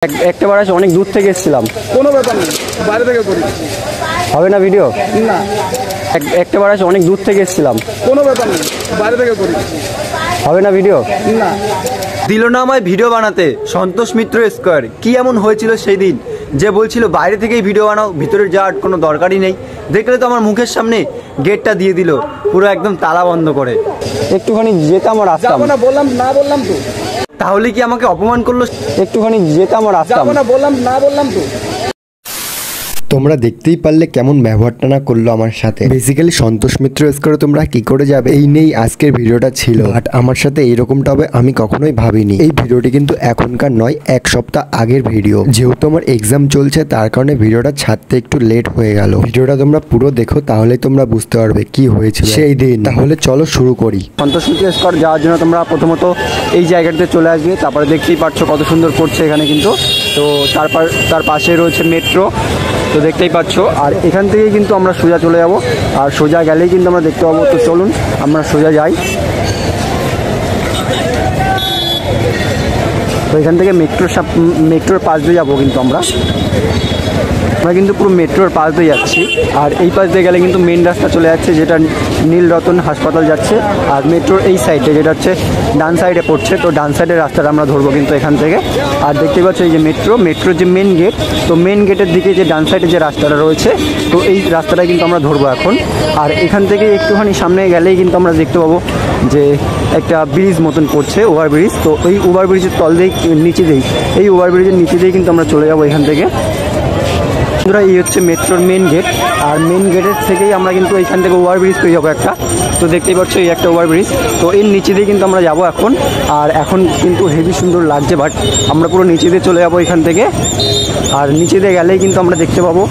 একটা বার আছে, অনেক দূর থেকে এসেছিলাম। কোনো ব্যাপার নেই, বাইরে থেকে করি। হবে না ভিডিও? না, একটা বার আছে, অনেক দূর থেকে এসেছিলাম। কোনো ব্যাপার নেই, বাইরে থেকে করি। হবে না ভিডিও? না। দিল না আমায় ভিডিও বানাতে সন্তোষ মিত্র স্কোয়ার। কি এমন হয়েছিল সেই দিন যে বলছিল বাইরে থেকেই ভিডিও বানাও, ভিতরে যাওয়ার কোনো দরকারই নেই। দেখলে তো আমার মুখের সামনে গেটটা দিয়ে দিল, পুরো একদম তালা বন্ধ করে। একটুখানি যেতাম আর আসতাম। যাবো না বললাম, না বললাম তো। তাহলে কি আমাকে অপমান করলো? একটুখানি যেতাম আর আসতাম। যাবো না বললাম, না বললাম তো। তোমরা দেখতেই পারলে কেমন ব্যবহারটা না করলো আমার সাথে। বেসিক্যালি সন্তোষ মিত্র স্কোয়ারে তোমরা কি করে যাবে এই নিয়েই আজকের ভিডিওটা ছিল। বাট আমার সাথে এইরকমটা হবে আমি কখনোই ভাবিনি। এই ভিডিওটি কিন্তু এখনকার নয়, এক সপ্তাহ আগের ভিডিও। যেহেতু আমার এক্সাম চলছে তার কারণে ভিডিওটা ছাড়তে একটু লেট হয়ে গেল। ভিডিওটা তোমরা পুরো দেখো, তাহলে তোমরা বুঝতে পারবে কি হয়েছিল সেই দিন। তাহলে চলো শুরু করি। সন্তোষ মিত্র স্কোয়ার যাওয়ার জন্য তোমরা প্রথমত এই জায়গাটিতে চলে আসবে। তারপরে দেখতেই পাচ্ছ কত সুন্দর করছে এখানে কিন্তু। তো তার পাশে রয়েছে মেট্রো, তো দেখতেই পাচ্ছ। আর এখান থেকেই কিন্তু আমরা সোজা চলে যাব, আর সোজা গেলেই কিন্তু আমরা দেখতে পাবো। তো চলুন আমরা সোজা যাই। তো এখান থেকে মেট্রোর পাশ দিয়ে যাবো কিন্তু আমরা কিন্তু পুরো মেট্রোর পাশ দিয়ে যাচ্ছি। আর এই পাশ দিয়ে গেলে কিন্তু মেন রাস্তা চলে যাচ্ছে, যেটা নীলরতন হাসপাতাল যাচ্ছে। আর মেট্রোর এই সাইডে, যেটা হচ্ছে ডান সাইডে পড়ছে, তো ডান সাইডের রাস্তাটা আমরা ধরবো কিন্তু এখান থেকে। আর দেখতে পাচ্ছ এই যে মেট্রোর যে মেন গেট, তো মেন গেটের দিকে যে ডান সাইডে যে রাস্তাটা রয়েছে, তো এই রাস্তাটা কিন্তু আমরা ধরবো এখন। আর এখান থেকে একটুখানি সামনে গেলেই কিন্তু আমরা দেখতে পাবো যে একটা ব্রিজ মতন পড়ছে, ওভারব্রিজ। তো এই ওভারব্রিজের তল দিয়ে এই ওভারব্রিজের নিচে দিয়ে কিন্তু আমরা চলে যাবো এখান থেকে। এই হচ্ছে মেট্রোর মেন গেট, আর মেন গেটের থেকেই আমরা কিন্তু এইখান থেকে ওভারব্রিজ পেয়ে যাবো একটা। তো দেখতেই পাচ্ছ এই একটা ওভারব্রিজ, তো এর নিচে দিয়ে কিন্তু আমরা যাবো এখন। আর এখন কিন্তু হেভি সুন্দর লাগছে, বাট আমরা পুরো নিচে দিয়ে চলে যাবো এখান থেকে। আর নিচে দিয়ে গেলেই কিন্তু আমরা দেখতে পাবো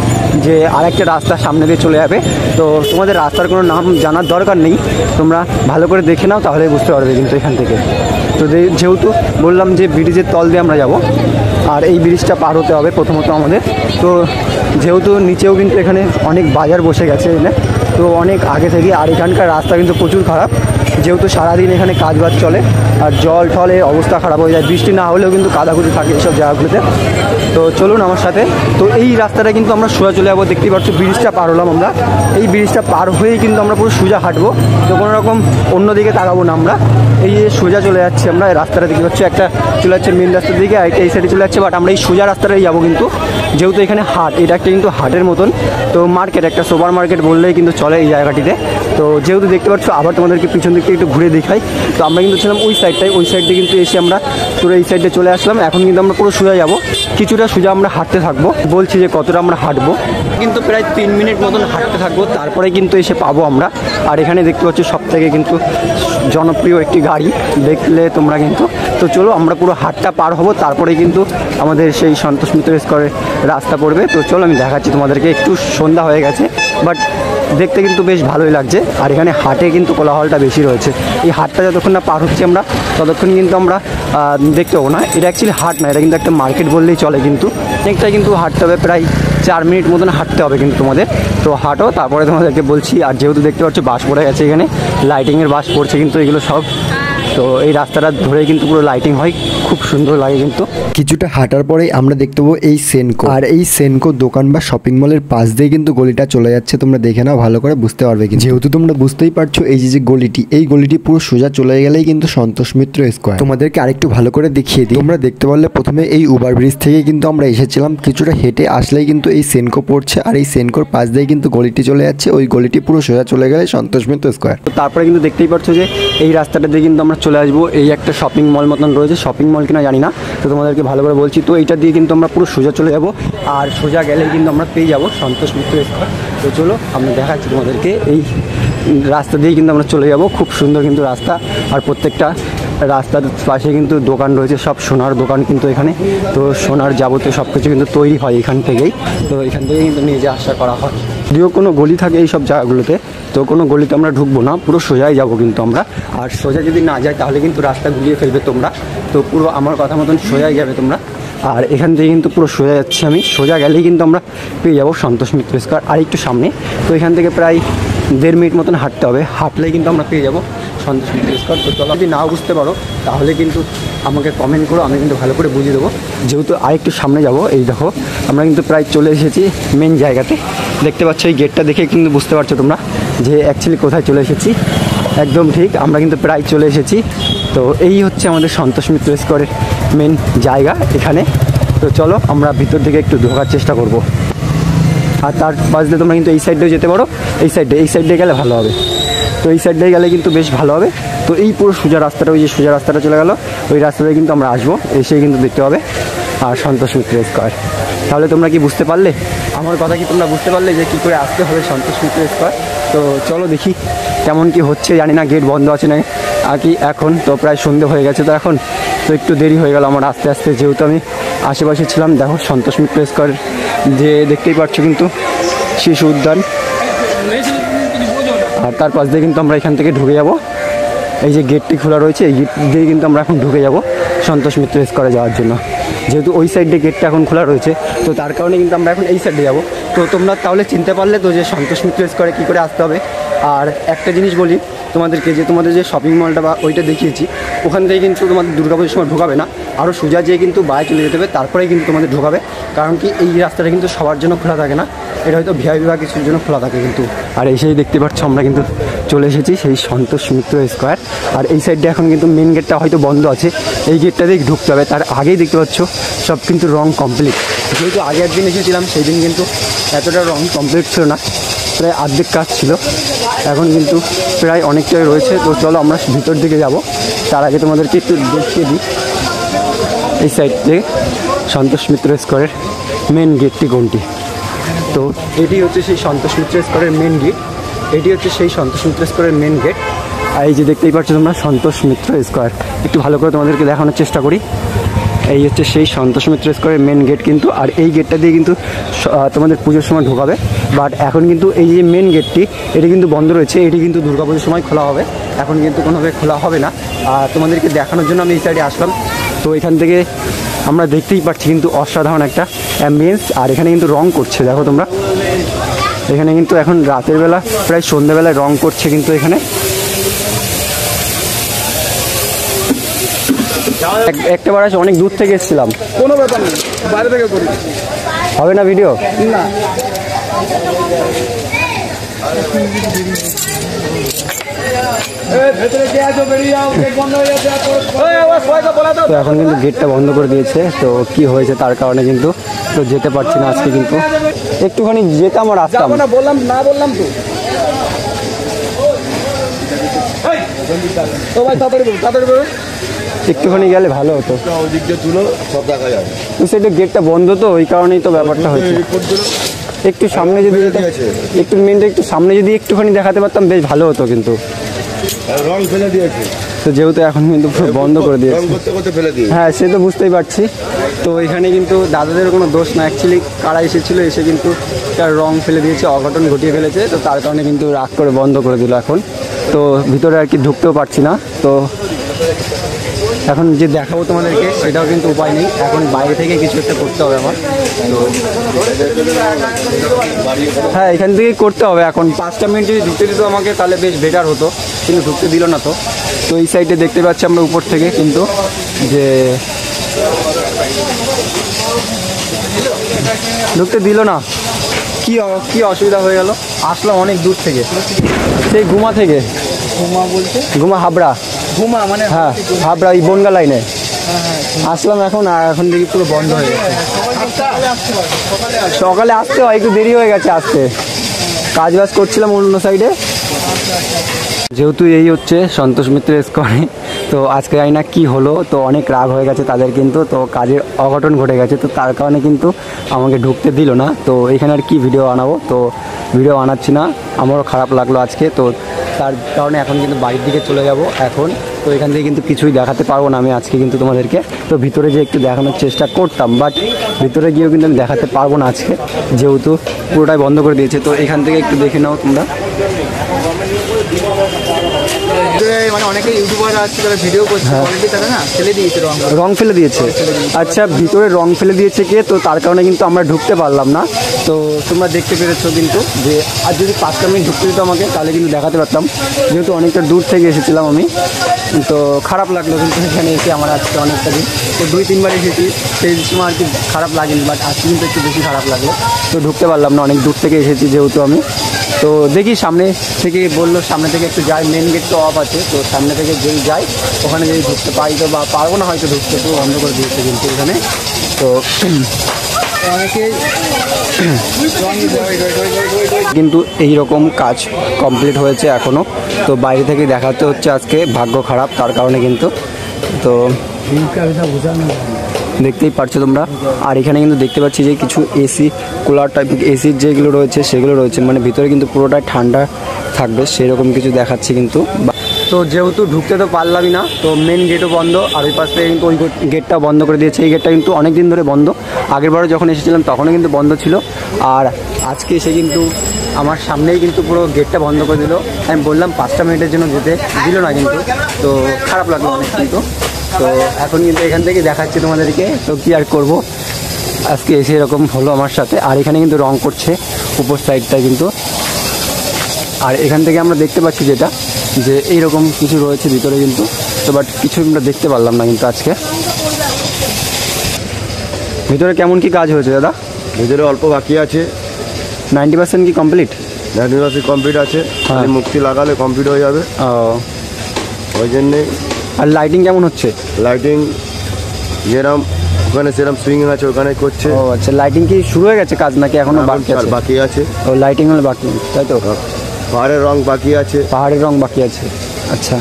যে আরেকটা রাস্তা সামনে দিয়ে চলে যাবে। তো তোমাদের রাস্তার কোনো নাম জানার দরকার নেই, তোমরা ভালো করে দেখে নাও, তাহলে বুঝতে পারবে কিন্তু এখান থেকে। তো যেহেতু বললাম যে ব্রিজের তল দিয়ে আমরা যাব, আর এই ব্রিজটা পার হতে হবে প্রথমত আমাদের। তো যেহেতু নিচেও কিন্তু এখানে অনেক বাজার বসে গেছে এখানে, তো অনেক আগে থেকে। আর এখানকার রাস্তা কিন্তু প্রচুর খারাপ, যেহেতু সারাদিন এখানে কাজবাজ চলে, আর জল ঠলের অবস্থা খারাপ হয়ে যায়। বৃষ্টি না হলেও কিন্তু কাদাকুদি থাকে এইসব জায়গাগুলোতে। তো চলুন আমার সাথে। তো এই রাস্তাটা কিন্তু আমরা সোজা চলে যাবো। দেখতেই পাচ্ছ ব্রিজটা পার হলাম আমরা। এই ব্রিজটা পার হয়েই কিন্তু আমরা পুরো সোজা হাঁটবো, তো কোনো রকম অন্যদিকে তাকাবো না আমরা। এই যে সোজা চলে যাচ্ছি আমরা, এই রাস্তাটা দেখতে পাচ্ছি একটা চলে যাচ্ছে মেন রাস্তার দিকে, আর এই সাইডে চলে যাচ্ছে। বাট আমরা এই সোজা রাস্তাটাই যাবো কিন্তু, যেহেতু এখানে হাট, এটা একটা কিন্তু হাটের মতন। তো মার্কেট, একটা সুপার মার্কেট বললেই কিন্তু চলে এই জায়গাটিতে। তো যেহেতু দেখতে পাচ্ছ, আবার তোমাদেরকে পিছন দিকটা একটু ঘুরে দেখাই। তো আমরা কিন্তু ছিলাম ওই সাইডটাই, ওই সাইডে কিন্তু এসে আমরা পুরো এই সাইডে চলে আসলাম। এখন কিন্তু আমরা পুরো সোজা যাবো, কিছুটা সোজা আমরা হাঁটতে থাকবো। বলছি যে কতটা আমরা হাঁটবো, কিন্তু প্রায় 3 মিনিট মতন হাঁটতে থাকবো, তারপরে কিন্তু এসে পাবো আমরা। আর এখানে দেখতে পাচ্ছি সব থেকে কিন্তু জনপ্রিয় একটি গাড়ি, দেখলে তোমরা কিন্তু। তো চলো আমরা পুরো হাটটা পার হবো, তারপরে কিন্তু আমাদের সেই সন্তোষ মিত্র স্কোয়ারের রাস্তা পড়বে। তো চলো আমি দেখাচ্ছি তোমাদেরকে। একটু সন্ধ্যা হয়ে গেছে, বাট দেখতে কিন্তু বেশ ভালোই লাগছে। আর এখানে হাটে কিন্তু কোলাহলটা বেশি রয়েছে। এই হাটটা যতক্ষণ না পার হচ্ছি আমরা, ততক্ষণ কিন্তু আমরা দেখতে পাবো না। এটা অ্যাকচুয়ালি হাট না, এটা কিন্তু একটা মার্কেট বললেই চলে। কিন্তু অনেকটাই কিন্তু হাঁটতে হবে, প্রায় 4 মিনিট মতন হাঁটতে হবে কিন্তু তোমাদের। তো হাঁটো, তারপরে তোমাদেরকে বলছি। আর যেহেতু দেখতে পাচ্ছ বাস পড়ে গেছে এখানে, লাইটিংয়ের বাস পড়ছে কিন্তু এগুলো সব। তো এই রাস্তাটা ধরে কিন্তু পুরো লাইটিং হয়, খুব সুন্দর লাগে কিন্তু। কিছুটা হাঁটার পরেই আমরা দেখতে পাবো এই সেনকো। আর এই সেনকো দোকান বা শপিং মলের পাশ দিয়ে কিন্তু গলিটা চলে যাচ্ছে। তোমরা দেখে নাও, ভালো করে বুঝতে পারবে। যেহেতু তোমরা বুঝতেই পারছো, এই যে গলিটি, এই গলিটি পুরো সোজা চলে গেলেই কিন্তু সন্তোষ মিত্র স্কোয়ার। তোমাদেরকে আরেকটু ভালো করে দেখিয়ে দিই। তোমরা দেখতে পারলে প্রথমে এই ওভারব্রিজ থেকে কিন্তু আমরা এসেছিলাম, কিছুটা হেঁটে আসলেই কিন্তু এই সেনকো পড়ছে। আর এই সেনকোর পাশ দিয়ে কিন্তু গলিটি চলে যাচ্ছে, ওই গলিটি পুরো সোজা চলে গেলে সন্তোষ মিত্র স্কোয়ার। তো তারপরে কিন্তু দেখতেই পাচ্ছ যে এই রাস্তাটা দিয়ে কিন্তু আমরা চলে আসবো। এই একটা শপিং মল মতন রয়েছে, শপিং মল কিনা জানি না, তো তোমাদেরকে ভালো করে বলছি। তো এইটা দিয়ে কিন্তু আমরা পুরো সোজা চলে যাব, আর সোজা গেলেই কিন্তু আমরা পেয়ে যাবো সন্তোষ মিত্র স্কোয়ার। তো চলো আমরা দেখাচ্ছি তোমাদেরকে। এই রাস্তা দিয়ে কিন্তু আমরা চলে যাব, খুব সুন্দর কিন্তু রাস্তা। আর প্রত্যেকটা রাস্তার পাশে কিন্তু দোকান রয়েছে, সব সোনার দোকান কিন্তু এখানে। তো সোনার যাবতীয় সব কিছু কিন্তু তৈরি হয় এখান থেকেই। তো এখান থেকেই কিন্তু নিয়ে যা আসা করা হয়। যদিও কোনো গলি থাকে এই সব জায়গাগুলোতে, তো কোনো গলিতে আমরা ঢুকবো না, পুরো সোজাই যাব কিন্তু আমরা। আর সোজা যদি না যায় তাহলে কিন্তু রাস্তা ঘুরিয়ে ফেলবে তোমরা। তো পুরো আমার কথা মতন সোজাই যাবে তোমরা। আর এখান থেকে কিন্তু পুরো সোজা যাচ্ছি আমি, সোজা গেলেই কিন্তু আমরা পেয়ে যাবো সন্তোষ মিত্র স্কোয়ার। আর একটু সামনে, তো এখান থেকে প্রায় 1.5 মিনিট মতন হাঁটতে হবে, হাঁটলেই কিন্তু আমরা পেয়ে যাবো সন্তোষ মিত্র স্কোয়ার। তো চলো, যদি নাও বুঝতে পারো তাহলে কিন্তু আমাকে কমেন্ট করো, আমি কিন্তু ভালো করে বুঝিয়ে দেবো। যেহেতু আরেকটু সামনে যাব, এই দেখো আমরা কিন্তু প্রায় চলে এসেছি মেন জায়গাতে। দেখতে পাচ্ছ এই গেটটা দেখে কিন্তু বুঝতে পারছো তোমরা যে অ্যাকচুয়ালি কোথায় চলে এসেছি। একদম ঠিক, আমরা কিন্তু প্রায় চলে এসেছি। তো এই হচ্ছে আমাদের সন্তোষ মিত্র স্কোয়ারের মেন জায়গা এখানে। তো চলো আমরা ভিতর দিকে একটু ঢোকার চেষ্টা করব। আর তার পাশ দিয়ে তোমরা কিন্তু এই সাইডেও যেতে পারো, এই সাইডে গেলে ভালো হবে। তো এই সাইডে গেলে কিন্তু বেশ ভালো হবে। তো এই পুরো সোজা রাস্তাটা, ওই যে সোজা রাস্তাটা চলে গেল, ওই রাস্তাতে কিন্তু আমরা আসবো, এসেই কিন্তু দেখতে হবে আর সন্তোষ মিত্র স্কোয়ার। তাহলে তোমরা কি বুঝতে পারলে আমার কথা? কি তোমরা বুঝতে পারলে যে কী করে আসতে হবে সন্তোষ মিত্র স্কোয়ার? তো চলো দেখি কেমন কি হচ্ছে, জানি না গেট বন্ধ আছে না আর কি। এখন তো প্রায় সন্ধে হয়ে গেছে, তো এখন তো একটু দেরি হয়ে গেল আমার আস্তে আস্তে, যেহেতু আমি আশেপাশে ছিলাম। দেখো সন্তোষ মিত্র স্কোয়ার যে দেখতেই পাচ্ছ কিন্তু শিশু উদ্যান, আর তার পাশ দিয়ে কিন্তু আমরা এখান থেকে ঢুকে যাব। এই যে গেটটি খোলা রয়েছে, এই গেট দিয়ে কিন্তু আমরা এখন ঢুকে যাব সন্তোষ মিত্র স্কোয়ারে যাওয়ার জন্য। যেহেতু ওই সাইডে গেটটা এখন খোলা রয়েছে, তো তার কারণে কিন্তু আমরা এখন এই সাইডে যাব। তো তোমরা তাহলে চিনতে পারলে তো যে সন্তোষ মিত্র স্কোয়ারে কী করে আসতে হবে। আর একটা জিনিস বলি তোমাদেরকে, যে তোমাদের যে শপিং মলটা বা ওইটা দেখিয়েছি, ওখান থেকে কিন্তু তোমাদের দুর্গাপুজোর সময় ঢোকাবে না, আরও সোজা যেয়ে কিন্তু বাইরে চলে যেতে হবে, তারপরেই কিন্তু তোমাদের ঢোকাবে। কারণ কি এই রাস্তাটা কিন্তু সবার জন্য খোলা থাকে না, এটা হয়তো ভিআইপি বা কিছুর জন্য খোলা থাকে কিন্তু। আর এসেই দেখতে পাচ্ছ আমরা কিন্তু চলে এসেছি সেই সন্তোষ মিত্র স্কোয়ার। আর এই সাইডে এখন কিন্তু মেন গেটটা হয়তো বন্ধ আছে, এই গেটটা দিয়ে ঢুকতে হবে। তার আগেই দেখতে পাচ্ছ সব কিন্তু রং কমপ্লিট। যেহেতু আগে একদিন এসেছিলাম, সেই দিন কিন্তু এতটা রং কমপ্লিট ছিল না, প্রায় অর্ধেক কাজ ছিল, এখন কিন্তু প্রায় অনেকটাই রয়েছে। তো চলো আমরা ভিতর দিকে যাব। তার আগে তোমাদেরকে একটু দেখিয়ে দিই এই সাইড থেকে সন্তোষ মিত্র স্কোয়ারের মেন গেটটি কোনটি। তো এটি হচ্ছে সেই সন্তোষ মিত্র স্কোয়ারের মেন গেট, এটি হচ্ছে সেই সন্তোষ মিত্র স্কোয়ারের মেন গেট। আর এই যে দেখতেই পাচ্ছ তোমরা সন্তোষ মিত্র স্কোয়ার, একটু ভালো করে তোমাদেরকে দেখানোর চেষ্টা করি। এই হচ্ছে সেই সন্তোষ মিত্র স্কোয়ারের মেন গেট কিন্তু। আর এই গেটটা দিয়ে কিন্তু তোমাদের পুজোর সময় ঢোকাবে। বাট এখন কিন্তু এই যে মেন গেটটি, এটি কিন্তু বন্ধ রয়েছে, এটি কিন্তু দুর্গাপুজোর সময় খোলা হবে, এখন কিন্তু কোনোভাবে খোলা হবে না। আর তোমাদেরকে দেখানোর জন্য আমি এই সাইডে আসলাম। তো এখান থেকে আমরা দেখতেই পাচ্ছি কিন্তু অসাধারণ একটা অ্যাম্বিয়েন্স। আর এখানে কিন্তু রং করছে, দেখো তোমরা, এখানে কিন্তু এখন রাতের বেলা প্রায় সন্ধ্যেবেলায় রং করছে কিন্তু এখানে। একটা বার আছে, অনেক দূর থেকে এসেছিলাম। কোনো ব্যাপার নেই, বাইরে থেকে করি। হবে না ভিডিও? না, ভেতরে কে আছো, বেরিয়ে যাও, গেট বন্ধ হয়ে যাচ্ছে। তো এখন কিন্তু গেটটা বন্ধ করে দিয়েছে, তো কি হয়েছে তার কারণে কিন্তু তো যেতে পারছি না আজকে। কিন্তু একটুখানি যেতাম আর আসতাম। যাবো না বললাম, না বললাম তো। তো ভাই তাড়াতাড়ি করুন, তাড়াতাড়ি করুন। একটুখানি গেলে ভালো হতো। ওদিক দিয়ে তুলো, সব দেখা যাবে। তো সেটা গেটটা বন্ধ, তো ওই কারণেই তো ব্যাপারটা হয়েছে। একটু সামনে যদি একটু মেনটা একটু সামনে যদি একটুখানি দেখাতে পারতাম বেশ ভালো হতো কিন্তু। রং ফেলে দিয়েছে, তো যেহেতু এখন কিন্তু পুরো বন্ধ করে রং দিয়েছে। করতে করতে ফেলে দিয়ে। হ্যাঁ, সে তো বুঝতেই পারছি। তো এখানে কিন্তু দাদাদের কোনো দোষ না, অ্যাকচুয়ালি কারা এসেছিলো, এসে কিন্তু তার রং ফেলে দিয়েছে, অঘটন ঘটিয়ে ফেলেছে। তো তার কারণে কিন্তু রাগ করে বন্ধ করে দিল এখন। তো ভিতরে আর কি ঢুকতেও পারছি না। তো এখন যে দেখাবো তোমাদেরকে সেটাও কিন্তু উপায় নেই, এখন বাইরে থেকে কিছু একটা করতে হবে আমার। তো হ্যাঁ, এখান থেকেই করতে হবে। এখন 5টা মিনিট যদি ঢুকতে দিত আমাকে তাহলে বেশ বেটার হতো, কিন্তু ঢুকতে দিল না। তো তো এই সাইডে দেখতে পাচ্ছি আমরা উপর থেকে কিন্তু যে ঢুকতে দিল না। কি অসুবিধা হয়ে গেল? আসলাম অনেক দূর থেকে, সেই গুমা থেকে। ঘুমা বলছে, গুমা হাবড়া, ঘুমা মানে হ্যাঁ হাবড়া, ওই বনগা লাইনে আসলাম এখন। আর এখন দেখি পুরো বন্ধ হয়ে গেছে। সকালে আসতে হয়, একটু দেরি হয়ে গেছে আসতে, কাজ বাজ করছিলাম অন্য সাইডে। যেহেতু এই হচ্ছে সন্তোষ মিত্র স্কোয়ারে, তো আজকে জানি না কী হলো, তো অনেক রাগ হয়ে গেছে তাদের কিন্তু। তো কাজের অঘটন ঘটে গেছে, তো তার কারণে কিন্তু আমাকে ঢুকতে দিল না। তো এখানে আর কি ভিডিও বানাবো, তো ভিডিও বানাচ্ছি না, আমারও খারাপ লাগলো আজকে। তো তার কারণে এখন কিন্তু বাড়ির দিকে চলে যাব এখন। তো এখান থেকে কিন্তু কিছুই দেখাতে পারবো না আমি আজকে কিন্তু তোমাদেরকে। তো ভিতরে যে একটু দেখানোর চেষ্টা করতাম, বাট ভিতরে গিয়েও কিন্তু আমি দেখাতে পারবো না আজকে, যেহেতু পুরোটাই বন্ধ করে দিয়েছে। তো এখান থেকে একটু দেখে নাও তোমরা। মানে অনেক অনেকে ইউটিউবার আছে যারা ভিডিও করছে অলরেডি তারা না ফেলে দিয়েছে রং। রং ফেলে দিয়েছে। আচ্ছা, ভিতরে রং ফেলে দিয়েছে কে, তো তার কারণে কিন্তু আমরা ঢুকতে পারলাম না। তো তোমরা দেখতে পেরেছো কিন্তু যে আর যদি 5টা মিনিট ঢুকতে দিত আমাকে তাহলে কিন্তু দেখাতে পারতাম, যেহেতু অনেকটা দূর থেকে এসেছিলাম আমি। তো খারাপ লাগলো কিন্তু এখানে এসে আমার আজকে অনেকটা দিন, তো 2-3বার এসেছি, সেই সময় আর কি খারাপ লাগেনি, বাট আজকে কিন্তু একটু বেশি খারাপ লাগলো। তো ঢুকতে পারলাম না, অনেক দূর থেকে এসেছি যেহেতু আমি। তো দেখি সামনে থেকে বললো সামনে থেকে একটু যাই, মেন গেট তো অফ আছে, তো সামনে থেকে যেই যাই ওখানে যদি ঢুকতে পারি তো, বা পারবো না হয়তো ঢুকতে, তো বন্ধ করে দিয়েছে কিন্তু এখানে। তো অনেকে কিন্তু এই রকম কাজ কমপ্লিট হয়েছে এখনও, তো বাইরে থেকে দেখাতে হচ্ছে আজকে, ভাগ্য খারাপ তার কারণে কিন্তু। তো দেখতেই পারছো তোমরা। আর এখানে কিন্তু দেখতে পাচ্ছি যে কিছু এসি কুলার টাইপ এসির যেগুলো রয়েছে সেগুলো রয়েছে, মানে ভিতরে কিন্তু পুরোটাই ঠান্ডা থাকবে সেরকম কিছু দেখাচ্ছি কিন্তু। তো যেহেতু ঢুকতে তো পারলামই না, তো মেন গেটও বন্ধ, আর ওই পাশ থেকে কিন্তু ওই গেটটা বন্ধ করে দিয়েছে। এই গেটটা কিন্তু অনেক দিন ধরে বন্ধ, আগেরবারও যখন এসেছিলাম তখনও কিন্তু বন্ধ ছিল, আর আজকে এসে কিন্তু আমার সামনেই কিন্তু পুরো গেটটা বন্ধ করে দিল। আমি বললাম 5টা মিনিটের জন্য যেতে দিল না কিন্তু, তো খারাপ লাগলো অনেক কিন্তু। তো এখন কিন্তু এখান থেকে দেখাচ্ছি তোমাদেরকে, তো কী আর করবো, আজকে এসে এরকম হলো আমার সাথে। আর এখানে কিন্তু রং করছে উপর সাইডটা কিন্তু, আর এখান থেকে আমরা দেখতে পাচ্ছি যেটা যে এইরকম কিছু রয়েছে ভিতরে কিন্তু, তো বাট কিছু আমরা দেখতে পারলাম না কিন্তু আজকে। ভিতরে কেমন কি কাজ হয়েছে দাদা? ভিতরে অল্প বাকি আছে, 90% কি কমপ্লিট? 90% কমপ্লিট আছে, খালি মুক্তি লাগালে কমপ্লিট হয়ে যাবে। ও, ওই জন্যে। আর লাইটিং কেমন হচ্ছে? লাইটিং যেরকম ওখানে সেরকম সুইং আছে ওখানে করছে। ও আচ্ছা, লাইটিং কি শুরু হয়ে গেছে কাজ নাকি এখনো বাকি আছে? বাকি আছে। ও, লাইটিং হলে বাকি, তাই তো? পাহাড়ের রং বাকি আছে। পাহাড়ের রং বাকি আছে, আচ্ছা।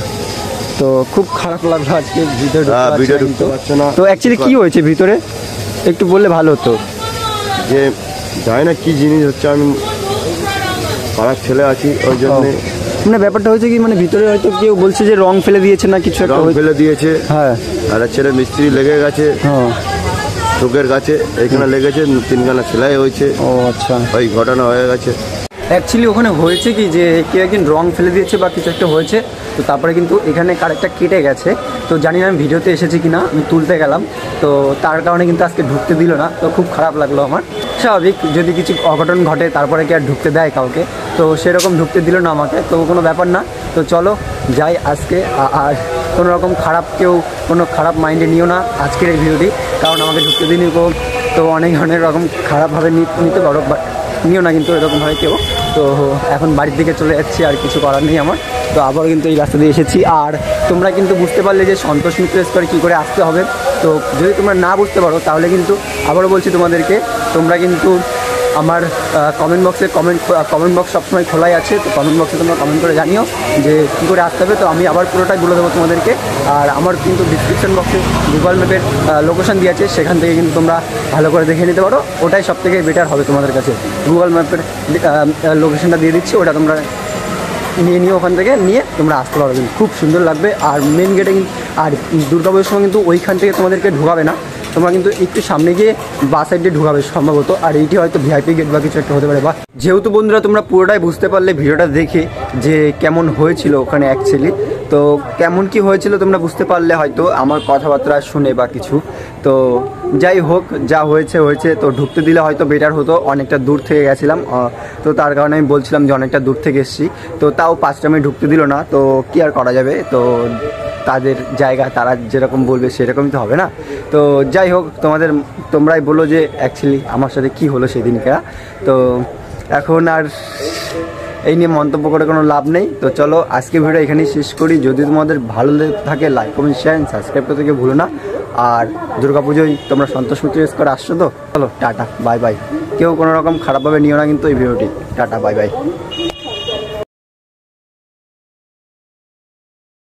তো খুব খারাপ লাগলো আজকে ভিতরে ভিডিও ঢুকতে পারছে না। তো অ্যাকচুয়ালি কি হয়েছে ভিতরে একটু বললে ভালো হতো। যে জানি না কি জিনিস হচ্ছে, আমি পাড়ার ছেলে আছি ওই জন্যে। মানে ব্যাপারটা হয়েছে কি, মানে ভিতরে হয়তো কেউ বলছে যে রং ফেলে দিয়েছে না কিছু একটা, রং ফেলে দিয়েছে। হ্যাঁ, আর ছেলে মিস্ত্রি লেগে গেছে চোখের কাছে, এখানে লেগেছে, 3খানা সেলাই হয়েছে। ও আচ্ছা, ওই ঘটনা হয়ে গেছে। অ্যাকচুয়ালি ওখানে হয়েছে কি যে কেউ একদিন রং ফেলে দিয়েছে বা কিছু একটা হয়েছে, তো তারপরে কিন্তু এখানে কারেক্টটা কেটে গেছে। তো জানি না আমি ভিডিওতে এসেছি কিনা, আমি তুলতে গেলাম, তো তার কারণে কিন্তু আজকে ঢুকতে দিল না। তো খুব খারাপ লাগলো আমার। স্বাভাবিক, যদি কিছু অঘটন ঘটে তারপরে কি আর ঢুকতে দেয় কাউকে, তো সেরকম ঢুকতে দিল না আমাকে, তো কোনো ব্যাপার না। তো চলো যাই আজকে, আর কোনো রকম কোনো খারাপ মাইন্ডে নিও না আজকের এই ভিডিওটি, কারণ আমাকে ঢুকতে দিনই তো অনেক রকম খারাপভাবে নিতে পারো, বাট নিও না কিন্তু এরকমভাবে কেউ। তো এখন বাড়ির দিকে চলে যাচ্ছি, আর কিছু করার নেই আমার। তো আবারও কিন্তু এই রাস্তা দিয়ে এসেছি, আর তোমরা কিন্তু বুঝতে পারলে যে সন্তোষ মিত্র স্কোয়ারে কী করে আসতে হবে। তো যদি তোমরা না বুঝতে পারো তাহলে কিন্তু আবারও বলছি তোমাদেরকে, তোমরা কিন্তু আমার কমেন্ট বক্স সবসময় খোলাই আছে, তো কমেন্ট বক্সে তোমরা কমেন্ট করে জানিও যে কী করে আসতে হবে। তো আমি আবার পুরোটাই বলে দেবো তোমাদেরকে। আর আমার কিন্তু ডিসক্রিপশন বক্সে গুগল ম্যাপের লোকেশন দিয়ে আছে, সেখান থেকে কিন্তু তোমরা ভালো করে দেখে নিতে পারো, ওটাই সবথেকে বেটার হবে তোমাদের কাছে। গুগল ম্যাপের লোকেশনটা দিয়ে দিচ্ছি, ওটা তোমরা নিয়ে ওখান থেকে নিয়ে তোমরা আসতে পারো, কিন্তু খুব সুন্দর লাগবে। আর মেন গেটে কিন্তু, আর দুর্গাপুজোর সময় কিন্তু ওইখান থেকে তোমাদেরকে ঢোকাবে না, তোমরা কিন্তু একটু সামনে গিয়ে বা সাইডে ঢুকাবে সম্ভবত, আর এইটি হয়তো ভিআইপি গেট বা কিছু একটা হতে পারে। বা যেহেতু বন্ধুরা তোমরা পুরোটাই বুঝতে পারলে ভিডিওটা দেখে যে কেমন হয়েছিল ওখানে অ্যাকচুয়ালি, তো কেমন কি হয়েছিল তোমরা বুঝতে পারলে হয়তো আমার কথাবার্তা শুনে বা কিছু। তো যাই হোক, যা হয়েছে, তো ঢুকতে দিলে হয়তো বেটার হতো, অনেকটা দূর থেকে গেছিলাম, তো তার কারণে আমি বলছিলাম যে অনেকটা দূর থেকে এসেছি, তো তাও 5টা মিনিট ঢুকতে দিল না, তো কী আর করা যাবে। তো তাদের জায়গা, তারা যেরকম বলবে সেরকমই তো হবে না। তো যাই হোক, তোমরাই বলো যে অ্যাকচুয়ালি আমার সাথে কি হলো সেদিনকে। তো এখন আর এই নিয়ে মন্তব্য করে কোনো লাভ নেই। তো চলো আজকে ভিডিও এখানেই শেষ করি। যদি তোমাদের ভালো থাকে লাইক কমেন্ট শেয়ার সাবস্ক্রাইব করতে ভুলো না। আর দুর্গাপুজোয় তোমরা সন্তোষ মিত্র স্কোয়ার আসছো তো, চলো টাটা বাই বাই। কেউ কোনো রকম খারাপভাবে নিও না কিন্তু এই ভিডিওটি। Tata bye bye.